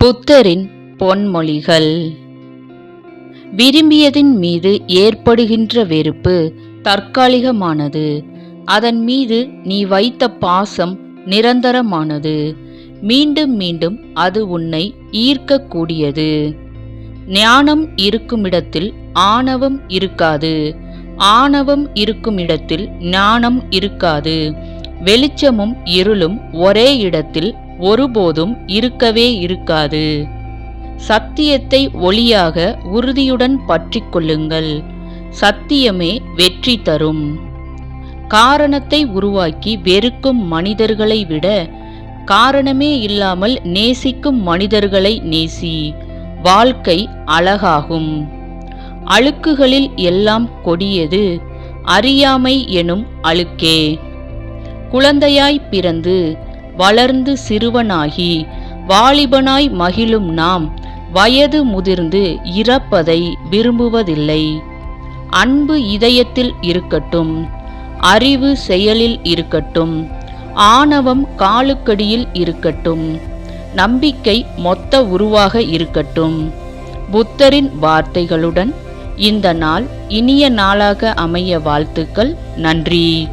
புத்தரின் பொன்மொழிகள். விரும்பியதின் மீது ஏற்படுகின்ற வெறுப்பு தற்காலிகமானது. அதன் மீது நீ வைத்த பாசம் நிரந்தரமானது. மீண்டும் மீண்டும் அது உன்னை ஈர்க்கக்கூடியது. ஞானம் இருக்குமிடத்தில் ஆணவம் இருக்காது. ஆணவம் இருக்குமிடத்தில் ஞானம் இருக்காது. வெளிச்சமும் இருளும் ஒரே இடத்தில் ஒருபோதும் இருக்கவே இருக்காது. சத்தியத்தை ஒளியாக உறுதியுடன் பற்றிக் கொள்ளுங்கள். சத்தியமே வெற்றி தரும். காரணத்தை உருவாக்கி வெறுக்கும் மனிதர்களை விட காரணமே இல்லாமல் நேசிக்கும் மனிதர்களை நேசி. வாழ்க்கை அழகாகும். அழுக்குகளில் எல்லாம் கொடியது அறியாமை எனும் அழுக்கே. குழந்தையாய் பிறந்து வளர்ந்து சிறுவனாகி வாலிபனாய் மகிழும் நாம் வயது முதிர்ந்து இறப்பதை விரும்புவதில்லை. அன்பு இதயத்தில் இருக்கட்டும். அறிவு செயலில் இருக்கட்டும். ஆணவம் காலுக்கடியில் இருக்கட்டும். நம்பிக்கை மொத்த உருவாக இருக்கட்டும். புத்தரின் வார்த்தைகளுடன் இந்த நாள் இனிய நாளாக அமைய வாழ்த்துக்கள். நன்றி.